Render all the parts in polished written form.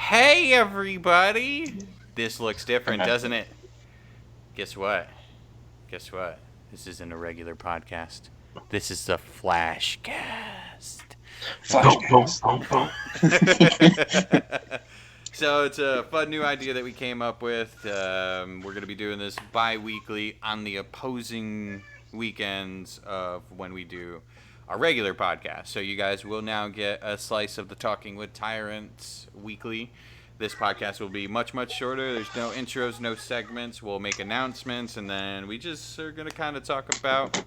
Hey everybody! This looks different, doesn't it? Guess what? Guess what? This isn't a regular podcast. This is the FlashCast. So it's a fun new idea that we came up with. We're going to be doing this bi-weekly on the opposing weekends of when we do our regular podcast. So you guys will now get a slice of the Talking With Tyrants weekly. This podcast will be much, much shorter. There's no intros, no segments. We'll make announcements, and then we just are going to kind of talk about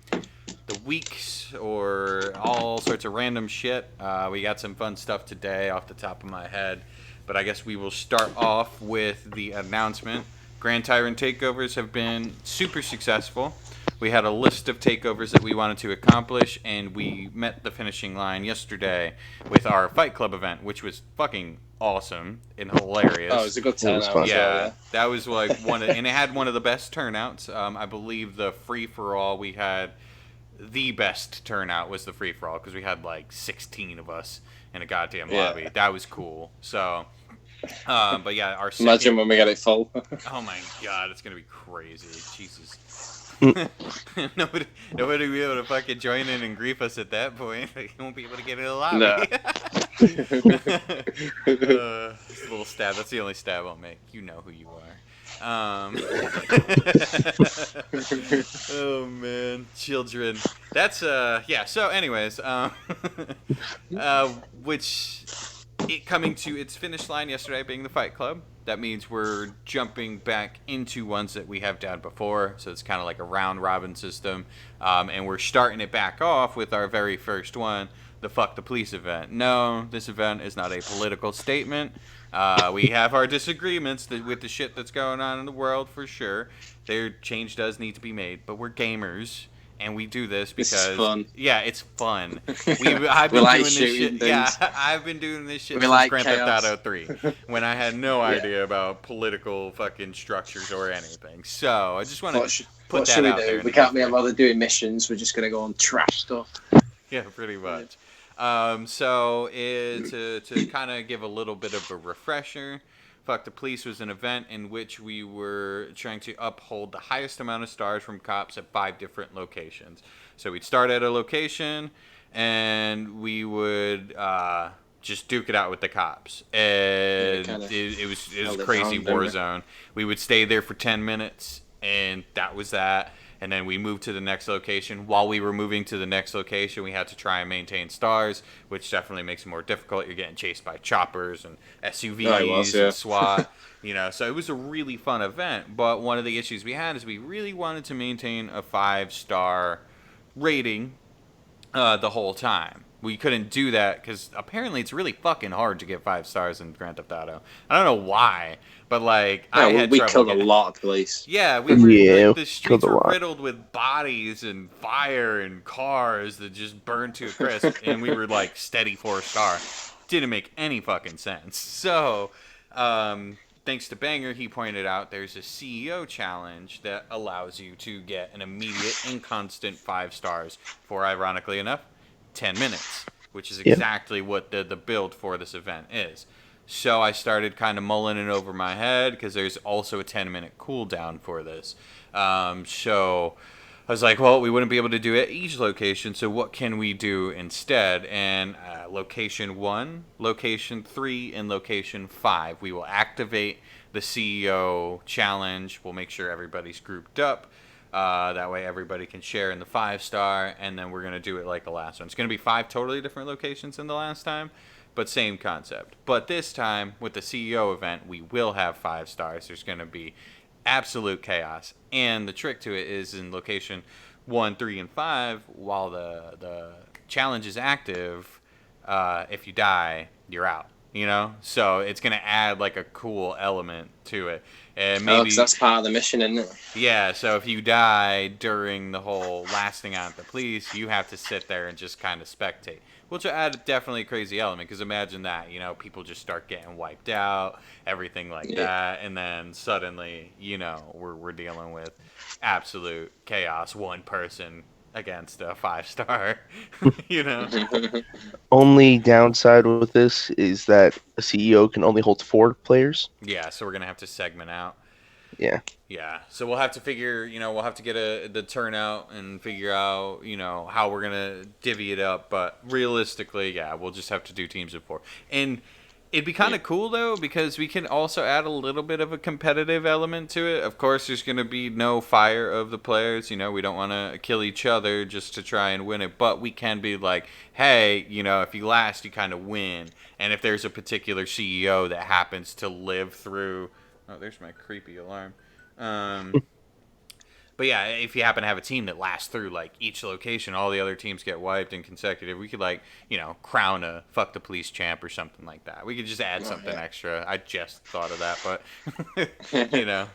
the weeks or all sorts of random shit. We got some fun stuff today off the top of my head, but I guess we will start off with the announcement. Grand Tyrant takeovers have been super successful. We had a list of takeovers that we wanted to accomplish, and we met the finishing line yesterday with our Fight Club event, which was fucking awesome and hilarious. Oh, it was a good turnout. Yeah, that was like and it had one of the best turnouts. I believe the free-for-all we had, the best turnout was the free-for-all, because we had like 16 of us in a goddamn lobby. That was cool. So, but yeah, our second... Imagine when we get it full. Oh my god, it's gonna be crazy. Jesus. nobody will be able to fucking join in and grief us at that point. You won't be able to get in the lobby. No. Just a little stab. That's the only stab I'll make. You know who you are. Oh man, children. That's yeah. So, anyways, which it coming to its finish line yesterday being the Fight Club. That means we're jumping back into ones that we have done before, so it's kind of like a round robin system, and we're starting it back off with our very first one, the Fuck the Police event. No, this event is not a political statement. We have our disagreements with the shit that's going on in the world for sure. Their change does need to be made, but we're gamers. And we do this because it's fun. Yeah, it's fun. I've been doing this shit. Things. Yeah, I've been doing this shit since like Grand Theft chaos. Auto 3, when I had no idea about political fucking structures or anything. So I just want to put that out there. We can't be bothered doing missions. We're just gonna go on trash stuff. Yeah, pretty much. So to kind of give a little bit of a refresher, Fuck the Police was an event in which we were trying to uphold the highest amount of stars from cops at 5 different locations. So we'd start at a location, and we would just duke it out with the cops. And it was a crazy war zone. We would stay there for 10 minutes, and that was that. And then we moved to the next location. While we were moving to the next location, we had to try and maintain stars, which definitely makes it more difficult. You're getting chased by choppers and SUVs and SWAT. So it was a really fun event. But one of the issues we had is we really wanted to maintain a 5-star rating the whole time. We couldn't do that because apparently it's really fucking hard to get 5 stars in Grand Theft Auto. I don't know why, but like we killed a lot of police. Yeah, the streets were riddled with bodies and fire and cars that just burned to a crisp, and we were like steady 4-star. Didn't make any fucking sense. So, thanks to Banger, he pointed out there's a CEO challenge that allows you to get an immediate and constant 5 stars for, ironically enough, 10 minutes, which is exactly what the build for this event is. So I started kind of mulling it over my head, because there's also a 10-minute cooldown for this. So I was like, well, we wouldn't be able to do it at each location, so what can we do instead? And location 1, location 3, and location 5, we will activate the CEO challenge. We'll make sure everybody's grouped up. That way everybody can share in the 5-star, and then we're going to do it like the last one. It's going to be 5 totally different locations than the last time, but same concept. But this time, with the CEO event, we will have 5 stars. There's going to be absolute chaos. And the trick to it is in location 1, 3, and 5, while the challenge is active, if you die, you're out. So it's going to add like a cool element to it. And maybe, because that's part of the mission, isn't it? Yeah, so if you die during the whole lasting out the police, you have to sit there and just kind of spectate. Which will add definitely a crazy element, because imagine that, people just start getting wiped out, everything like that, and then suddenly, we're dealing with absolute chaos. One person against a 5-star. You know. Only downside with this is that a CEO can only hold 4 players. Yeah, so we're gonna have to segment out. Yeah. Yeah, so we'll have to figure, we'll have to get the turnout and figure out, how we're gonna divvy it up. But realistically, yeah, we'll just have to do teams of 4. And it'd be kind of cool though, because we can also add a little bit of a competitive element to it. Of course, there's gonna be no fire of the players. We don't want to kill each other just to try and win it. But we can be like, hey, if you last, you kind of win. And if there's a particular CEO that happens to live through, oh, there's my creepy alarm. But yeah, if you happen to have a team that lasts through like each location, all the other teams get wiped in consecutive. We could crown a fuck the police champ or something like that. We could just add something extra. I just thought of that, but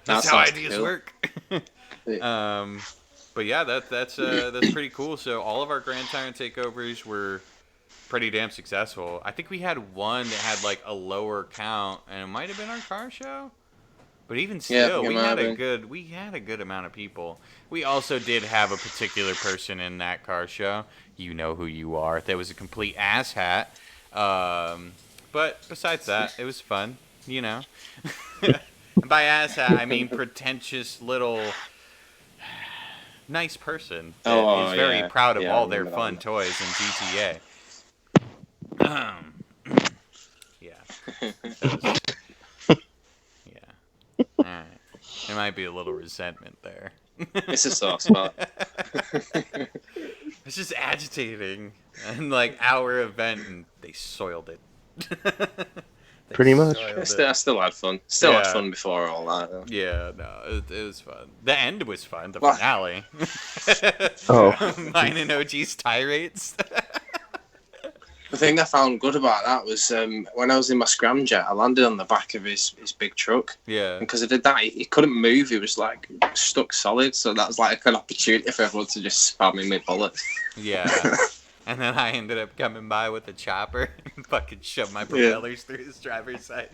that's how ideas work. But yeah, that's pretty cool. So all of our Grand Tyrant takeovers were pretty damn successful. I think we had one that had like a lower count, and it might have been our car show. But even still, we had a good amount of people. We also did have a particular person in that car show. You know who you are. That was a complete asshat. But besides that, it was fun. And by asshat, I mean pretentious little nice person that is very proud of all their fun toys in GTA. Yeah. Alright. There might be a little resentment there. It's a soft spot. It's just agitating. And our event, and they soiled it. Pretty much. I still had fun. Had fun before all that. Though. Yeah, no, it was fun. The end was fun. The finale. Mine and OG's tirades. The thing I found good about that was when I was in my scramjet, I landed on the back of his big truck. Yeah. And because I did that, he couldn't move. He was stuck solid. So that was an opportunity for everyone to just spam him with bullets. Yeah. And then I ended up coming by with a chopper and fucking shoved my propellers through his driver's side.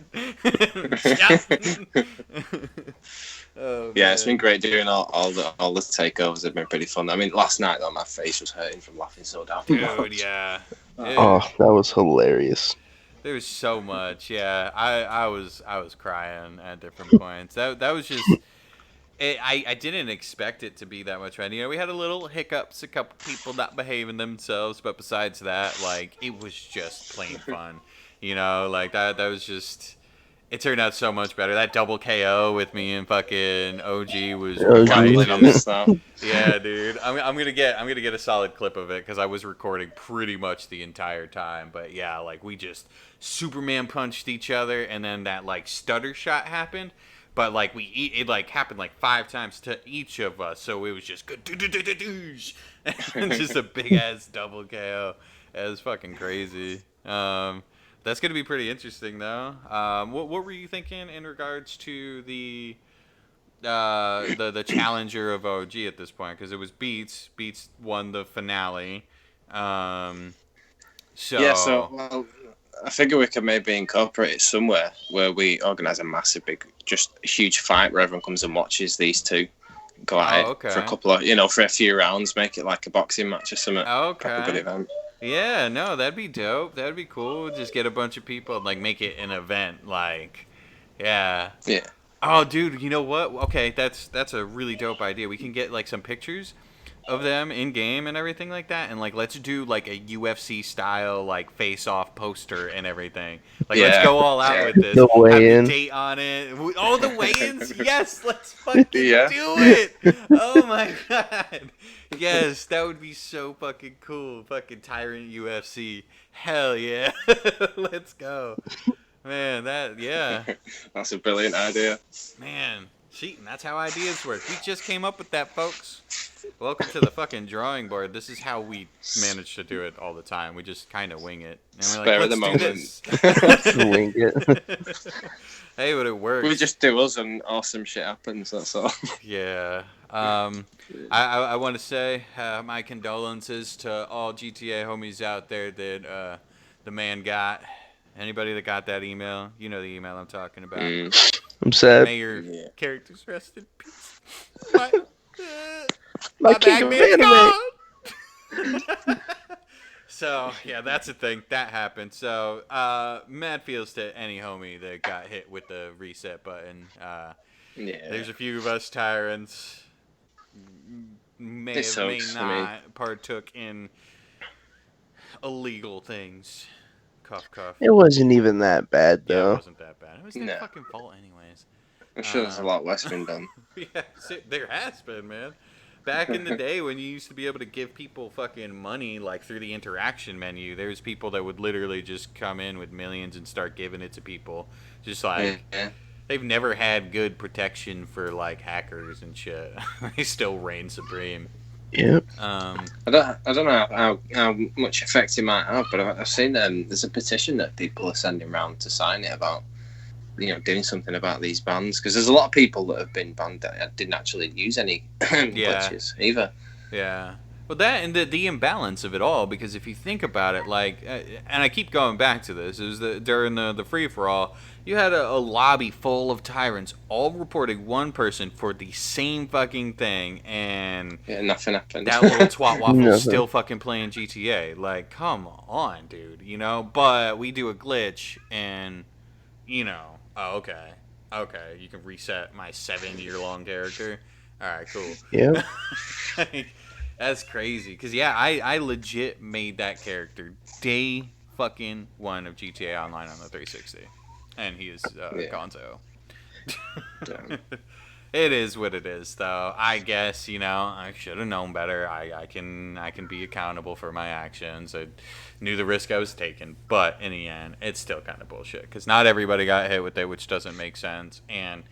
Oh, yeah, it's been great doing all the takeovers. Have been pretty fun. I mean, last night though, my face was hurting from laughing so damn much. Dude, yeah. Oh, that was hilarious. There was so much. Yeah, I was crying at different points. That was just. I didn't expect it to be that much fun. We had a little hiccups, a couple people not behaving themselves, but besides that, it was just plain fun. That was just. It turned out so much better. That double KO with me and fucking OG was righteous. Yeah, dude. I'm gonna get a solid clip of it because I was recording pretty much the entire time. But yeah, we just Superman punched each other, and then that stutter shot happened. But it happened 5 times to each of us, so it was just good, just a big ass double KO. It was fucking crazy. That's gonna be pretty interesting, though. What were you thinking in regards to the challenger of OG at this point? Because it was Beats. Beats won the finale. So I figure we could maybe incorporate it somewhere where we organise a massive, just a huge fight where everyone comes and watches these two go at it for a couple of, for a few rounds. Make it like a boxing match or something. Okay. Proper good event. Yeah, no, that'd be dope. That'd be cool. Just get a bunch of people and make it an event. Yeah. Yeah. Oh, dude, you know what? Okay, that's a really dope idea. We can get some pictures of them in game and everything like that, and let's do a UFC style face-off poster and everything. Let's go all out with this. The weigh-in. Have the date on it. Oh, the weigh-ins. Yes, let's fucking do it. Oh my god. Yes, that would be so fucking cool. Fucking Tyrant UFC. Hell yeah. Let's go. Man, That's a brilliant idea. Man, cheating. That's how ideas work. We just came up with that, folks. Welcome to the fucking drawing board. This is how we manage to do it all the time. We just kind of wing it. And we're let's do this. Wing it. Hey, but it works. We just do us and awesome shit happens, that's all. Yeah. I want to say my condolences to all GTA homies out there that the man got. Anybody that got that email, you know the email I'm talking about. I'm sad. May your characters rest in peace. My bag man's gone. So yeah, that's a thing that happened. So mad feels to any homie that got hit with the reset button. There's a few of us tyrants may not partook in illegal things. Cough cough. It wasn't even that bad though. Yeah, it wasn't that bad. It was their fucking fault anyways. I'm sure there's a lot worse been done. Yeah, there has been, man. Back in the day when you used to be able to give people fucking money like through the interaction menu, there's people that would literally just come in with millions and start giving it to people. Just like they've never had good protection for like hackers and shit. They still reign supreme. Yep. I don't know how much effect it might have, but I've seen there's a petition that people are sending around to sign it about, doing something about these bans, because there's a lot of people that have been banned that didn't actually use any glitches either. Yeah. Well, that and the imbalance of it all, because if you think about it, like, and I keep going back to this, is that during the free for all, you had a lobby full of tyrants all reporting one person for the same fucking thing, and nothing happened. That little twat waffle's still fucking playing GTA. Like, come on, dude, But we do a glitch, and oh, okay, you can reset my 7-year-long character. All right, cool. Yeah. That's crazy. Because, yeah, I legit made that character day fucking 1 of GTA Online on the 360. And he is Gonzo. It is what it is, though. I guess, I should have known better. I can be accountable for my actions. I knew the risk I was taking. But in the end, it's still kind of bullshit. Because not everybody got hit with it, which doesn't make sense. And,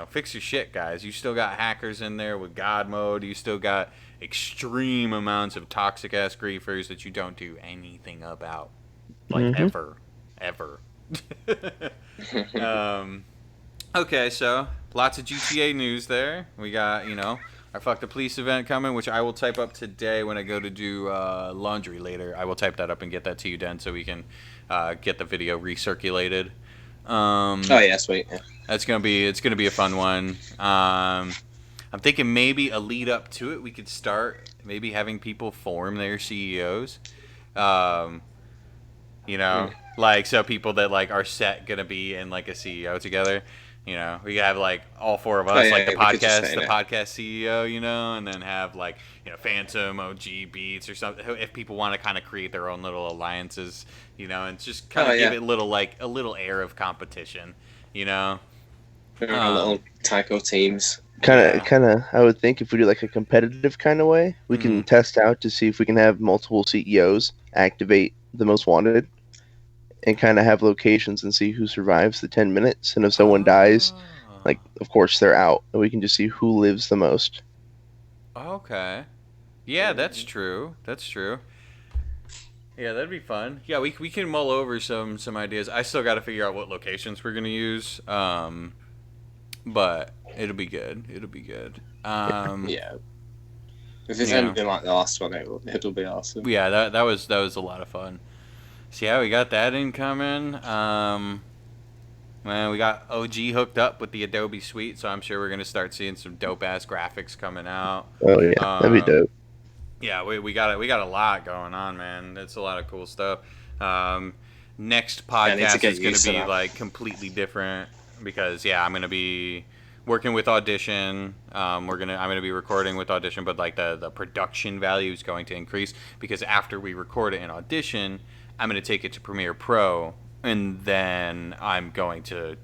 fix your shit, guys. You still got hackers in there with God mode. You still got extreme amounts of toxic-ass griefers that you don't do anything about. Like, ever. Okay, so lots of GTA news there. We got, our Fuck the Police event coming, which I will type up today when I go to do laundry later. I will type that up and get that to you, Den, so we can get the video recirculated. Sweet. Yeah. It's gonna be a fun one. I'm thinking maybe a lead up to it, we could start maybe having people form their CEOs. Like, so people that like are set gonna be in like a CEO together. We could have like all 4 of us, the podcast CEO, and then have like Phantom, OG, Beats, or something. If people want to kind of create their own little alliances, and just kind of give it a little air of competition, Little Tycho teams. Kind of. I would think if we do like a competitive kind of way, we can test out to see if we can have multiple CEOs activate the most wanted, and kind of have locations and see who survives the 10 minutes. And if someone dies, like, of course they're out, and we can just see who lives the most. Okay. Yeah, that's true. Yeah, that'd be fun. Yeah, we can mull over some ideas. I still got to figure out what locations we're gonna use. But it'll be good. Yeah. If it's anything like the last one, it'll be awesome. Yeah, that was a lot of fun. So yeah, we got that incoming. Man, we got OG hooked up with the Adobe Suite, so I'm sure we're gonna start seeing some dope ass graphics coming out. Oh yeah, that'd be dope. Yeah, we got a lot going on, man. It's a lot of cool stuff. Next podcast is gonna be like completely different because I'm gonna be working with Audition. I'm gonna be recording with Audition, but like the production value is going to increase because after we record it in Audition, I'm going to take it to Premiere Pro, and then I'm going to,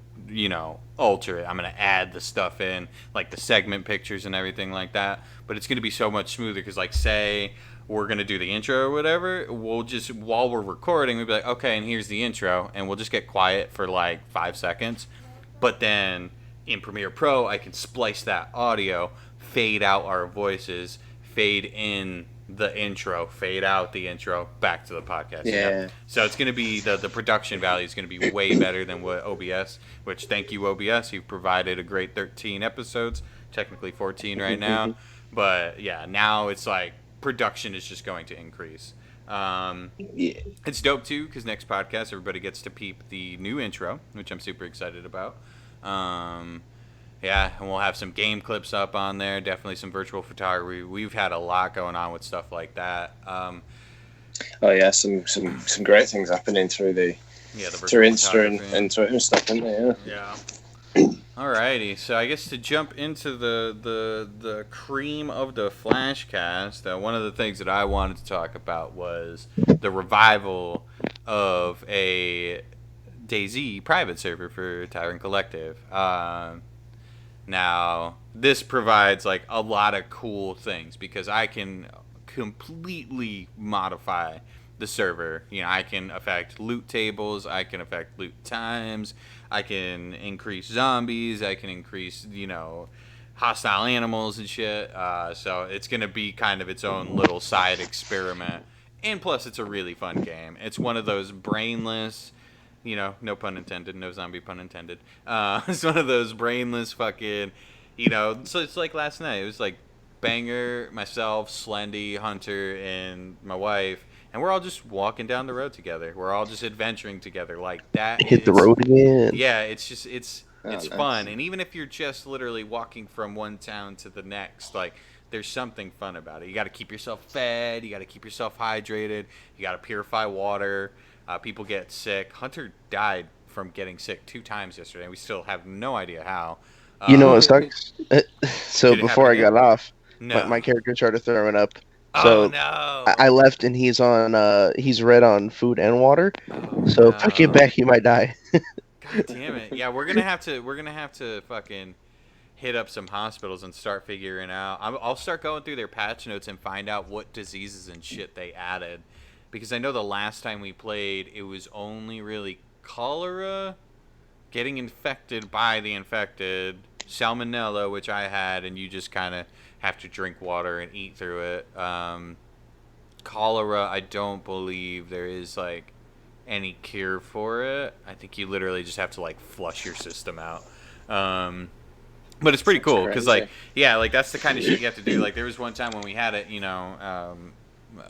alter it. I'm going to add the stuff in, like the segment pictures and everything like that. But it's going to be so much smoother because, like, say we're going to do the intro or whatever, we'll just, while we're recording, we'll be like, okay, and here's the intro, and we'll just get quiet for, like, 5 seconds. But then in Premiere Pro, I can splice that audio, fade out our voices, fade in the intro, fade out the intro, back to the podcast. Yeah. So it's going to be, the production value is going to be way better than what OBS, which thank you, OBS. You've provided a great 13 episodes, technically 14 right now. But yeah, now it's like production is just going to increase. It's dope too, because next podcast, everybody gets to peep the new intro, which I'm super excited about. Yeah, and we'll have some game clips up on there. Definitely some virtual photography. We've had a lot going on with stuff like that. Oh yeah, some great things happening through the virtual Insta and Twitter and stuff, isn't there? Yeah. Alrighty, so I guess to jump into the cream of the FlashCast, one of the things that I wanted to talk about was the revival of a DayZ private server for Tyrant Collective. Now, this provides like a lot of cool things because I can completely modify the server. You know, I can affect loot tables, I can affect loot times, I can increase zombies, I can increase, hostile animals and shit. So it's going to be kind of its own little side experiment. And plus, it's a really fun game. It's one of those brainless, no pun intended, no zombie pun intended. It's one of those brainless fucking, so it's like last night. It was like Banger, myself, Slendy, Hunter, and my wife. And we're all just walking down the road together. We're all just adventuring together like that. Hit the road again. Yeah, it's nice. Fun. And even if you're just literally walking from one town to the next, like there's something fun about it. You got to keep yourself fed. You got to keep yourself hydrated. You got to purify water. People get sick. Hunter died from getting sick 2 times yesterday. And we still have no idea how. You know what sucks? So before I got off, my character started throwing up. So I left and he's red on food and water. So if I get back, he might die. God damn it! Yeah, we're gonna have to fucking hit up some hospitals and start figuring out. I'll start going through their patch notes and find out what diseases and shit they added, because I know the last time we played, it was only really cholera, getting infected by the infected, salmonella, which I had, and you just kind of have to drink water and eat through it. Cholera, I don't believe there is like any cure for it. I think you literally just have to like flush your system out. But it's pretty cool because like that's the kind of shit you have to do. Like there was one time when we had it,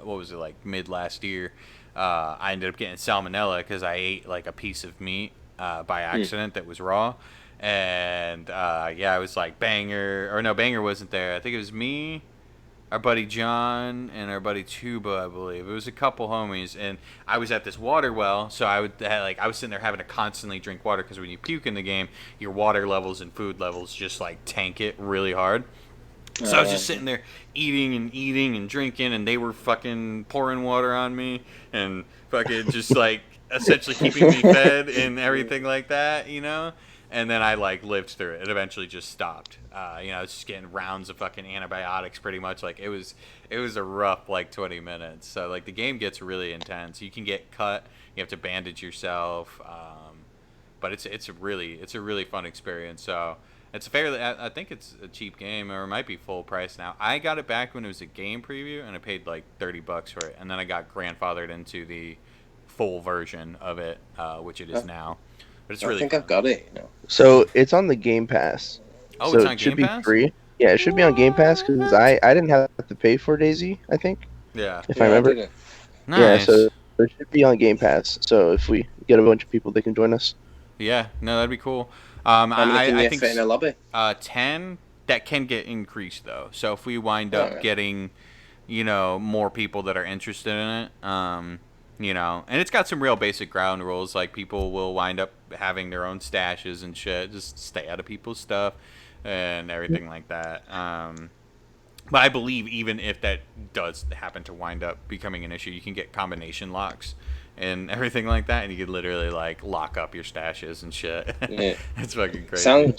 what was it, like mid last year? I ended up getting salmonella because I ate like a piece of meat by accident that was raw. And I was like Banger wasn't there. I think it was me, our buddy John, and our buddy Tuba, I believe. It was a couple homies, and I was at this water well, so I was sitting there having to constantly drink water because when you puke in the game, your water levels and food levels just like tank it really hard. So I was just sitting there eating and drinking, and they were fucking pouring water on me and fucking just like essentially keeping me fed and everything like that, And then I like lived through it. It eventually just stopped. I was just getting rounds of fucking antibiotics pretty much. Like it was a rough like 20 minutes. So like the game gets really intense. You can get cut. You have to bandage yourself. But it's a really fun experience. So it's I think it's a cheap game, or it might be full price now. I got it back when it was a game preview, and I paid like $30 for it. And then I got grandfathered into the full version of it, which it is now. But it's really fun. I've got it. So it's on the Game Pass. Oh, so it's on it should Game be Pass? free. Yeah, it should be on Game Pass because I didn't have to pay for DayZ, I think. Yeah. If I remember. Nice. Yeah, so it should be on Game Pass. So if we get a bunch of people, they can join us. Yeah, no, that'd be cool. How many can you fit in a lobby? 10. That can get increased though. So if we wind up getting, more people that are interested in it, and it's got some real basic ground rules. Like people will wind up having their own stashes and shit. Just stay out of people's stuff and everything like that. But I believe even if that does happen to wind up becoming an issue, you can get combination locks and everything like that, and you could literally like lock up your stashes and shit. Yeah. It's fucking crazy.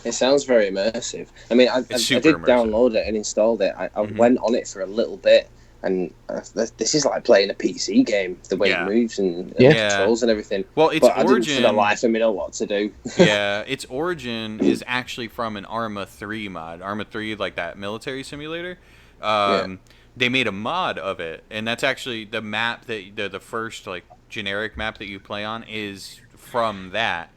It sounds very immersive. I mean, I did download it and installed it. I went on it for a little bit, and this is like playing a PC game. The way it moves and controls and everything. Well, its origin. I didn't for the life of me know what to do. Yeah, its origin is actually from an Arma 3 mod. Arma 3, like that military simulator. They made a mod of it, and that's actually the map that the first like generic map that you play on is from that,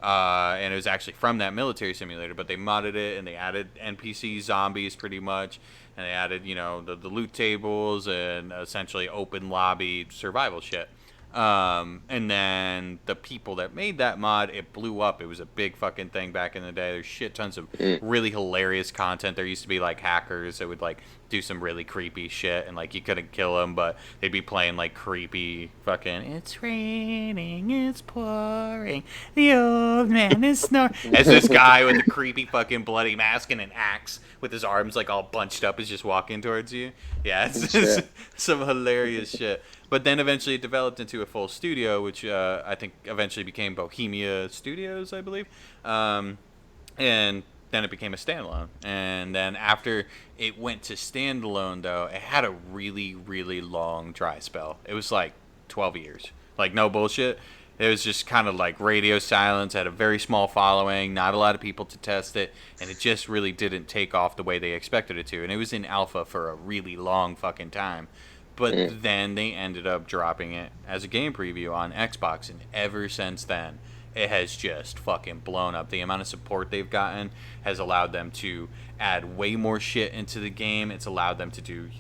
and it was actually from that military simulator. But they modded it and they added NPC zombies pretty much, and they added the loot tables and essentially open lobby survival shit. And then the people that made that mod, it blew up. It was a big fucking thing back in the day. There's shit tons of really hilarious content. There used to be like hackers that would like do some really creepy shit, and like you couldn't kill them, but they'd be playing like creepy fucking "It's raining, it's pouring, the old man is snoring" as this guy with a creepy fucking bloody mask and an axe with his arms like all bunched up is just walking towards you. Yeah, it's some hilarious shit. But then eventually it developed into a full studio, which I think eventually became Bohemia Studios, I believe. And then it became a standalone. And then after it went to standalone, though, it had a really, really long dry spell. It was like 12 years. Like, no bullshit. It was just kind of like radio silence, had a very small following, not a lot of people to test it, and it just really didn't take off the way they expected it to. And it was in alpha for a really long fucking time. But then they ended up dropping it as a game preview on Xbox, and ever since then, it has just fucking blown up. The amount of support they've gotten has allowed them to add way more shit into the game. It's allowed them to do,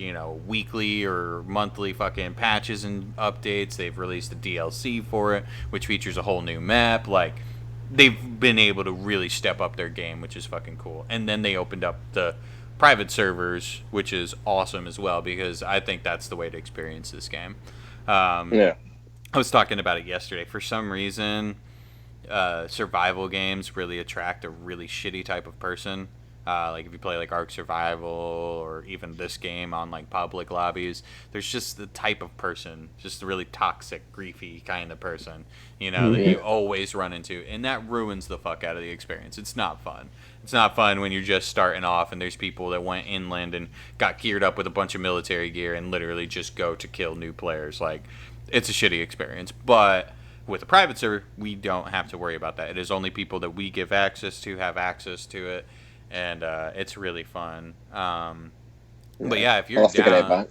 weekly or monthly fucking patches and updates. They've released a DLC for it, which features a whole new map. Like, they've been able to really step up their game, which is fucking cool. And then they opened up the private servers, which is awesome as well, because I think that's the way to experience this game. I was talking about it yesterday. For some reason, survival games really attract a really shitty type of person. Like if you play like Ark Survival or even this game on like public lobbies, there's just the type of person, just a really toxic, griefy kind of person, that you always run into, and that ruins the fuck out of the experience. It's not fun. It's not fun when you're just starting off and there's people that went inland and got geared up with a bunch of military gear and literally just go to kill new players. Like, it's a shitty experience. But with a private server, we don't have to worry about that. It is only people that we give access to have access to it, and it's really fun. But yeah, if you're down,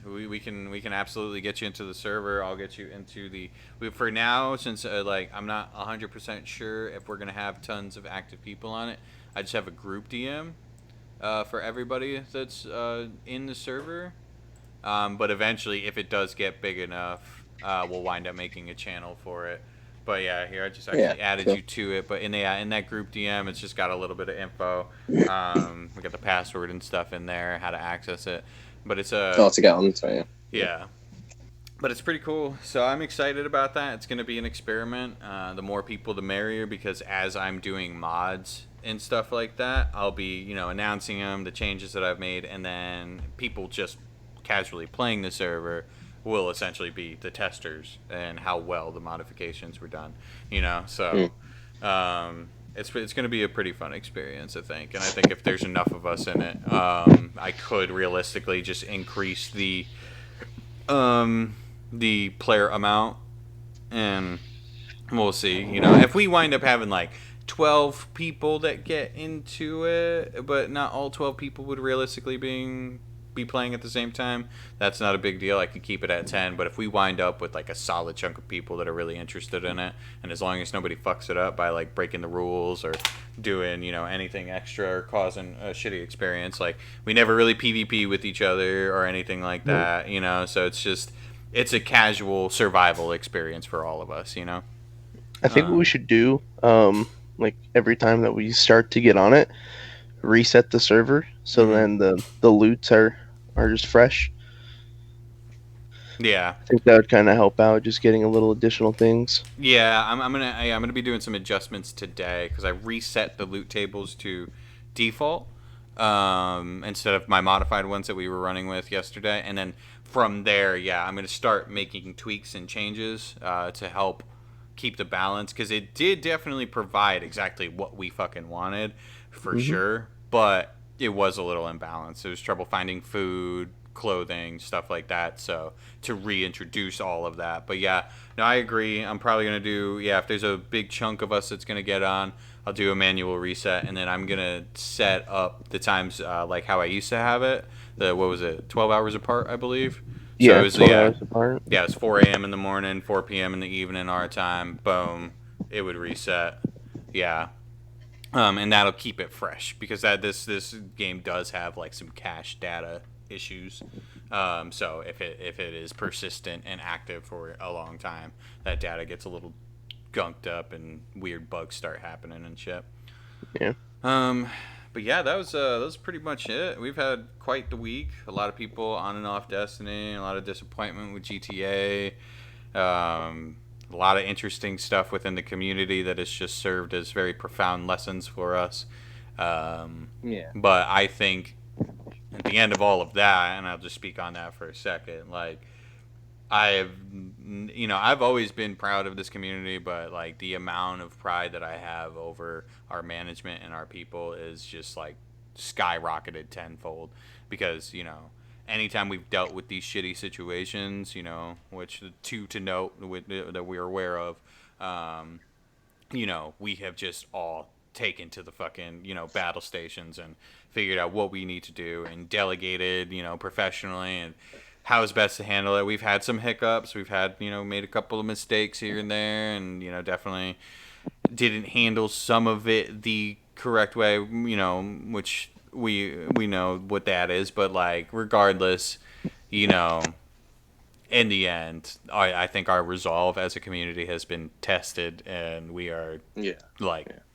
we can absolutely get you into the server. I'll get you into the. For now, since I'm not 100% sure if we're gonna have tons of active people on it, I just have a group DM for everybody that's in the server. But eventually, if it does get big enough, we'll wind up making a channel for it. But yeah, here I just actually added you to it. But in that group DM, it's just got a little bit of info. We got the password and stuff in there, how to access it. But it's to get on to it. Yeah. But it's pretty cool. So I'm excited about that. It's going to be an experiment. The more people, the merrier, because as I'm doing mods and stuff like that, I'll be, announcing them, the changes that I've made, and then people just casually playing the server will essentially be the testers and how well the modifications were done, so it's going to be a pretty fun experience, I think. And I think if there's enough of us in it, I could realistically just increase the player amount, and we'll see. If we wind up having like 12 people that get into it, but not all 12 people would realistically be playing at the same time, that's not a big deal. I could keep it at 10, but if we wind up with like a solid chunk of people that are really interested in it, and as long as nobody fucks it up by like breaking the rules or doing anything extra or causing a shitty experience, like we never really PvP with each other or anything like that, so it's a casual survival experience for all of us. I think what we should do, like every time that we start to get on it, reset the server so then the loots are just fresh. Yeah, I think that would kind of help out, just getting a little additional things. Yeah, I'm gonna be doing some adjustments today because I reset the loot tables to default instead of my modified ones that we were running with yesterday, and then from there, I'm gonna start making tweaks and changes to help keep the balance, because it did definitely provide exactly what we fucking wanted for sure, but it was a little imbalanced. There was trouble finding food, clothing, stuff like that, so to reintroduce all of that. But I agree. I'm probably going to do, if there's a big chunk of us that's going to get on, I'll do a manual reset, and then I'm going to set up the times like how I used to have it. 12 hours apart, I believe. So it was 12 hours apart. Yeah, it's 4 a.m. in the morning, 4 p.m. in the evening, our time. Boom, it would reset. Yeah. And that'll keep it fresh, because this game does have like some cache data issues. So if it is persistent and active for a long time, that data gets a little gunked up and weird bugs start happening and shit. Yeah. But yeah, that was pretty much it. We've had quite the week. A lot of people on and off Destiny. A lot of disappointment with GTA. A lot of interesting stuff within the community that has just served as very profound lessons for us. But I think at the end of all of that, and I'll just speak on that for a second, like I've always been proud of this community, but like the amount of pride that I have over our management and our people is just like skyrocketed tenfold because, anytime we've dealt with these shitty situations, which the two to note that we're aware of, we have just all taken to the fucking, battle stations and figured out what we need to do and delegated, professionally and how's best to handle it. We've had some hiccups. We've had, made a couple of mistakes here and there and, definitely didn't handle some of it the correct way, which we know what that is. But, like, regardless, in the end, I think our resolve as a community has been tested and we are,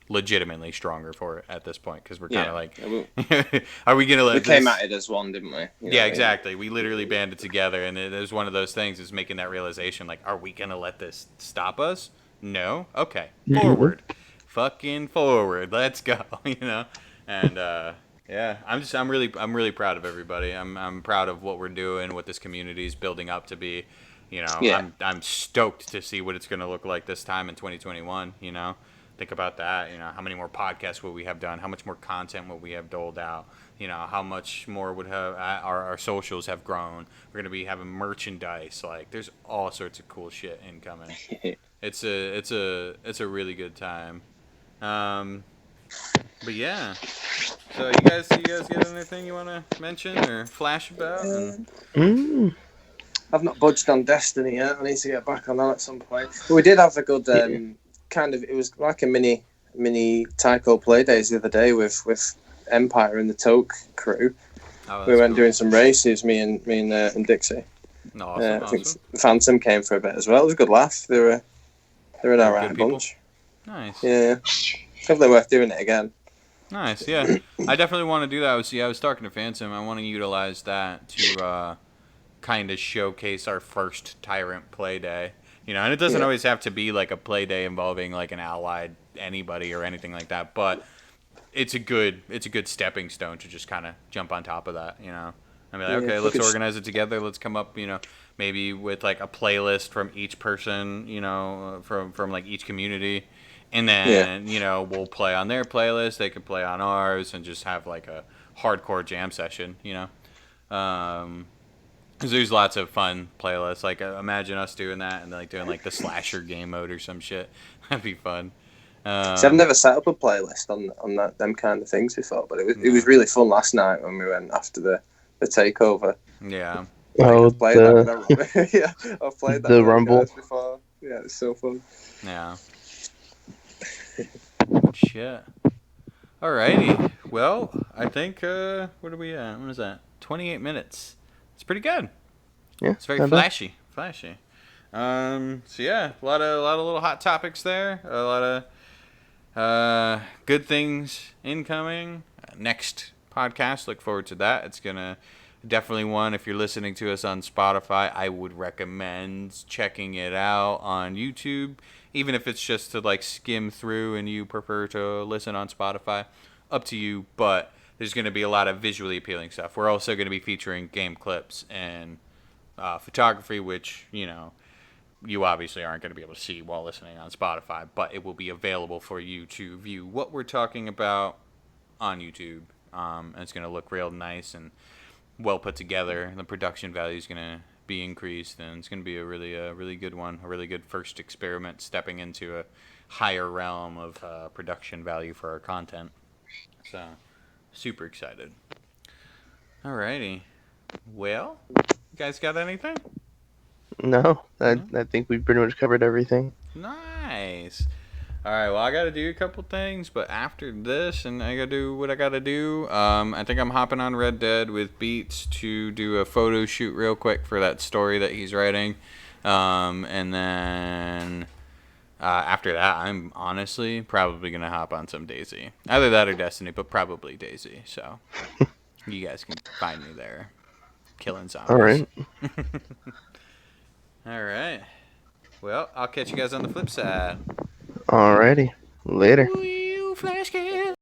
legitimately stronger for it at this point because we're kind of like, are we gonna let? We came at it as one, didn't we? Yeah, exactly. We literally banded together, and it was one of those things. Is making that realization, like, are we gonna let this stop us? No. Okay. Forward, fucking forward. Let's go. And I'm really proud of everybody. I'm proud of what we're doing, what this community is building up to be. I'm stoked to see what it's gonna look like this time in 2021. Think about that. How many more podcasts will we have done? How much more content will we have doled out? How much more would have our socials have grown? We're gonna be having merchandise. Like, there's all sorts of cool shit incoming. It's a really good time. But yeah. So you guys get anything you want to mention or flash about? I've not budged on Destiny yet. I need to get back on that at some point. But we did have a good it was like a mini Tycho play days the other day with Empire and the Toke crew. We went doing some races, me and Dixie. Awesome. I think Phantom came for a bit as well. It was a good laugh. They're an alright bunch. Nice. Yeah, definitely worth doing it again. Nice. Yeah, I definitely want to do that. I was talking to Phantom. I want to utilize that to kind of showcase our first Tyrant play day. And it doesn't always have to be like a play day involving like an allied anybody or anything like that, but it's a good stepping stone to just kind of jump on top of that, I mean, like, okay, let's organize it together. Let's come up, maybe with like a playlist from each person, from like each community, and then we'll play on their playlist. They can play on ours, and just have like a hardcore jam session, Because there's lots of fun playlists. Like, imagine us doing that and like doing like the slasher game mode or some shit. That'd be fun. So I've never set up a playlist on them kind of things before, but it was really fun last night when we went after the takeover. Yeah. I've played that. Yeah, I've played that. The Rumble before. Yeah, it's so fun. Yeah. Shit. Alrighty. Well, I think what are we at? What is that? 28 minutes. It's pretty good. Yeah, it's very flashy. So yeah, a lot of little hot topics there. A lot of good things incoming. Next podcast, look forward to that. It's gonna definitely one. If you're listening to us on Spotify, I would recommend checking it out on YouTube, even if it's just to like skim through and you prefer to listen on Spotify. Up to you, but there's going to be a lot of visually appealing stuff. We're also going to be featuring game clips and photography, which, you obviously aren't going to be able to see while listening on Spotify, but it will be available for you to view what we're talking about on YouTube. And it's going to look real nice and well put together. The production value is going to be increased, and it's going to be a really good one, a really good first experiment stepping into a higher realm of production value for our content. So, super excited. Alrighty. Well, you guys got anything? No, I think we pretty much covered everything. Nice. All right, well, I got to do a couple things, but after this, and I got to do what I got to do, I think I'm hopping on Red Dead with Beats to do a photo shoot real quick for that story that he's writing. And then after that, I'm honestly probably going to hop on some DayZ. Either that or Destiny, but probably DayZ. So you guys can find me there killing zombies. All right. All right. Well, I'll catch you guys on the flip side. Alrighty. Later. Flashcast.